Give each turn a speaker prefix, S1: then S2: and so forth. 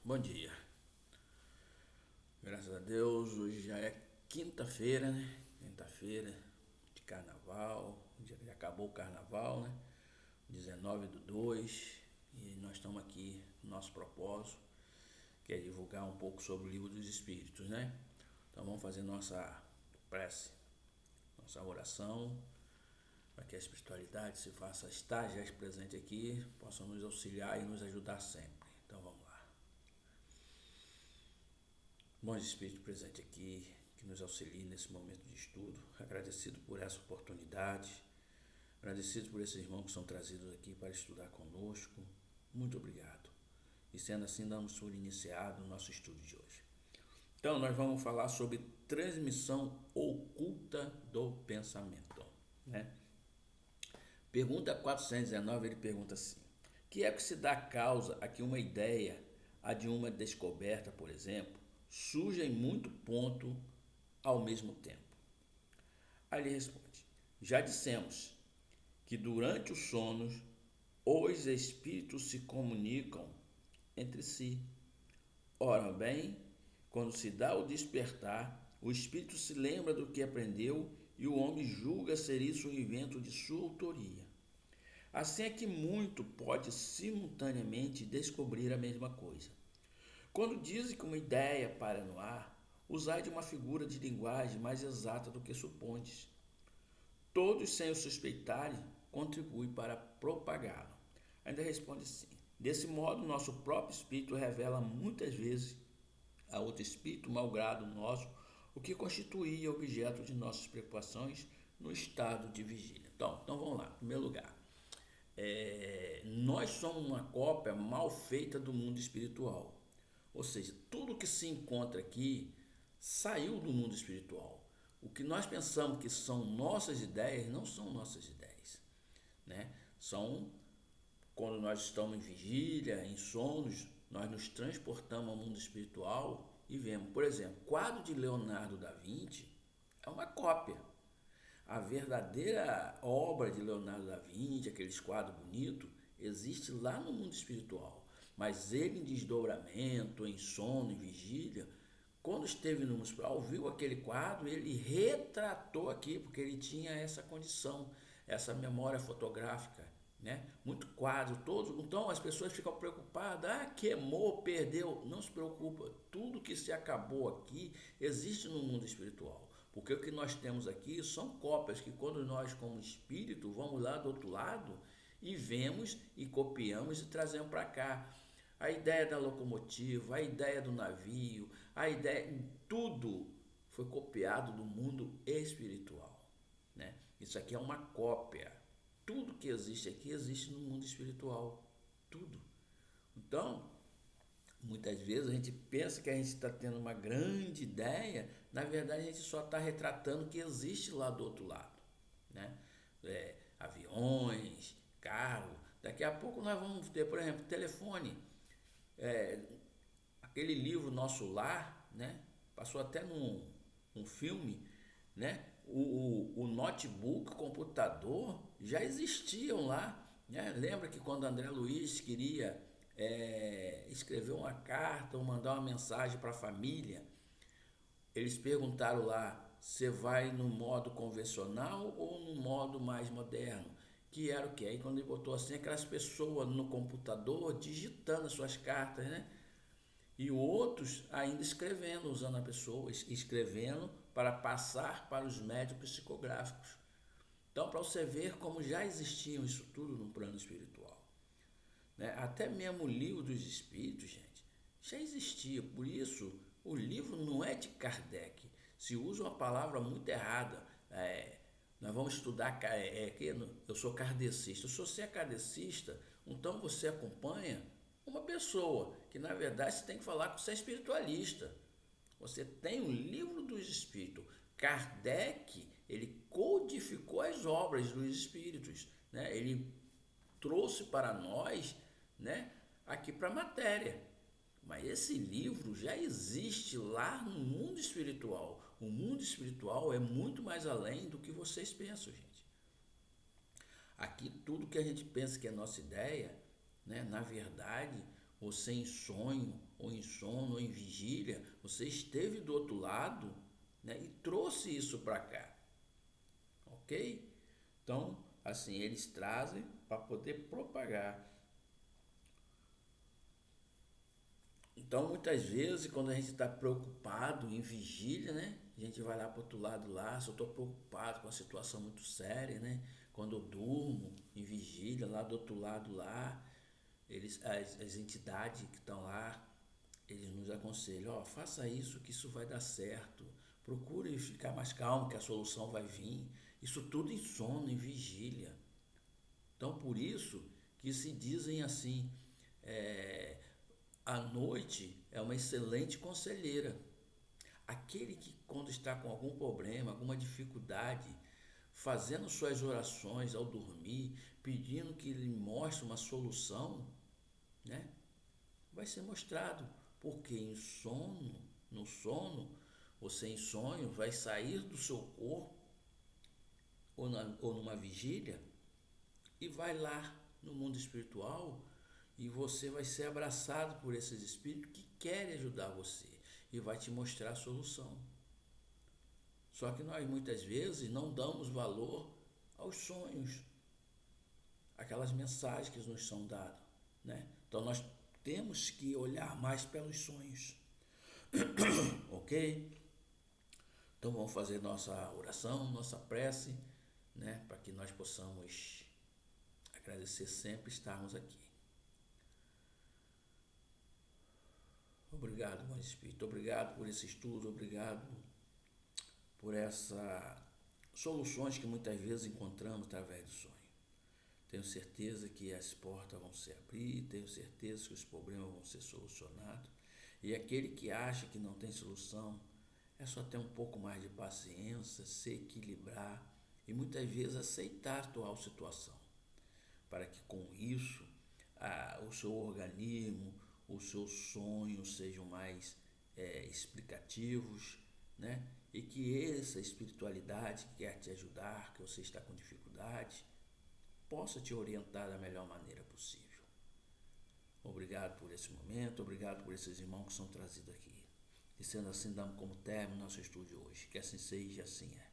S1: Bom dia. Graças a Deus, hoje já é quinta-feira, né? Quinta-feira de carnaval, já acabou o carnaval, né? 19/2, e nós estamos aqui no nosso propósito, que é divulgar um pouco sobre o Livro dos Espíritos, né? Então vamos fazer nossa prece, nossa oração, para que a espiritualidade se faça estar já presente aqui, possa nos auxiliar e nos ajudar sempre. Então vamos lá. Bons Espíritos presente aqui, que nos auxiliem nesse momento de estudo. Agradecido por essa oportunidade, agradecido por esses irmãos que são trazidos aqui para estudar conosco. Muito obrigado. E sendo assim, damos por iniciado o nosso estudo de hoje. Então, nós vamos falar sobre transmissão oculta do pensamento, né? Pergunta 419, ele pergunta assim: que é que se dá causa a que uma ideia, a de uma descoberta, por exemplo, surja em muito ponto ao mesmo tempo? Aí ele responde: já dissemos que durante os sonos os espíritos se comunicam entre si. Ora bem, quando se dá o despertar, o espírito se lembra do que aprendeu e o homem julga ser isso um invento de sua autoria. Assim é que muito pode simultaneamente descobrir a mesma coisa. Quando dizem que uma ideia para no ar, usai de uma figura de linguagem mais exata do que supondes. Todos, sem o suspeitarem, contribuem para propagá-lo. Ainda responde assim: desse modo, nosso próprio espírito revela muitas vezes a outro espírito, malgrado nosso, o que constituía objeto de nossas preocupações no estado de vigília. Então vamos lá. Em primeiro lugar, nós somos uma cópia mal feita do mundo espiritual. Ou seja, tudo que se encontra aqui saiu do mundo espiritual. O que nós pensamos que são nossas ideias não são nossas ideias, né? São quando nós estamos em vigília, em sonos, nós nos transportamos ao mundo espiritual e vemos, por exemplo, o quadro de Leonardo da Vinci é uma cópia. A verdadeira obra de Leonardo da Vinci, aqueles quadros bonitos, existe lá no mundo espiritual. Mas ele, em desdobramento, em sono, em vigília, quando esteve no mundo espiritual, viu aquele quadro, ele retratou aqui, porque ele tinha essa condição, essa memória fotográfica, né? Muito quadro, todo. Então as pessoas ficam preocupadas, queimou, perdeu. Não se preocupa, tudo que se acabou aqui existe no mundo espiritual. Porque o que nós temos aqui são cópias que quando nós como espírito vamos lá do outro lado e vemos e copiamos e trazemos para cá. A ideia da locomotiva, a ideia do navio, a ideia, tudo foi copiado do mundo espiritual, né? Isso aqui é uma cópia. Tudo que existe aqui existe no mundo espiritual, tudo. Então, muitas vezes a gente pensa que a gente está tendo uma grande ideia, na verdade a gente só está retratando o que existe lá do outro lado, né? Aviões, carro. Daqui a pouco nós vamos ter, por exemplo, telefone. É, aquele livro Nosso Lar, né? Passou até num filme, né? O notebook, o computador já existiam lá, né? Lembra que quando André Luiz queria escrever uma carta ou mandar uma mensagem para a família, eles perguntaram lá: você vai no modo convencional ou no modo mais moderno? Que era o que? Aí quando ele botou assim, aquelas pessoas no computador digitando as suas cartas, né? E outros ainda escrevendo, usando a pessoa, escrevendo para passar para os médios psicográficos. Então, para você ver como já existiam isso tudo no plano espiritual, né? Até mesmo o livro dos espíritos, gente, já existia. Por isso, o livro não é de Kardec. Se usa uma palavra muito errada. Nós vamos estudar. Eu sou kardecista. Se você é kardecista, então você acompanha uma pessoa que, na verdade, você tem que falar que você é espiritualista. Você tem o livro dos espíritos. Kardec, ele codificou as obras dos espíritos, né? Ele trouxe para nós, né, aqui para a matéria. Mas esse livro já existe lá no mundo espiritual. O mundo espiritual é muito mais além do que vocês pensam, gente. Aqui tudo que a gente pensa que é nossa ideia, né, na verdade, você em sonho, ou em sono, ou em vigília, você esteve do outro lado, né, e trouxe isso para cá, ok? Então, assim, eles trazem para poder propagar. Então, muitas vezes, quando a gente está preocupado em vigília, né? A gente vai lá para o outro lado lá, se eu estou preocupado com uma situação muito séria, né? Quando eu durmo em vigília, lá do outro lado lá, as entidades que estão lá, eles nos aconselham, ó, faça isso que isso vai dar certo. Procure ficar mais calmo que a solução vai vir. Isso tudo em sono, em vigília. Então, por isso que se dizem assim, é, a noite é uma excelente conselheira. Aquele que, quando está com algum problema, alguma dificuldade, fazendo suas orações ao dormir, pedindo que lhe mostre uma solução, né, vai ser mostrado. Porque em sono, no sono, você em sonho vai sair do seu corpo ou numa vigília e vai lá no mundo espiritual e você vai ser abraçado por esses espíritos que querem ajudar você e vai te mostrar a solução. Só que nós muitas vezes não damos valor aos sonhos, aquelas mensagens que nos são dadas, né? Então nós temos que olhar mais pelos sonhos, ok? Então vamos fazer nossa oração, nossa prece, né? Para que nós possamos agradecer sempre estarmos aqui. Obrigado, Bom Espírito. Obrigado por esse estudo. Obrigado por essas soluções que muitas vezes encontramos através do sonho. Tenho certeza que as portas vão se abrir. Tenho certeza que os problemas vão ser solucionados. E aquele que acha que não tem solução, é só ter um pouco mais de paciência, se equilibrar e muitas vezes aceitar a atual situação. Para que com isso o seu organismo, os seus sonhos sejam mais explicativos, né? E que essa espiritualidade que quer te ajudar, que você está com dificuldade, possa te orientar da melhor maneira possível. Obrigado por esse momento, obrigado por esses irmãos que são trazidos aqui. E sendo assim, damos como término nosso estudo de hoje. Que assim seja e assim é.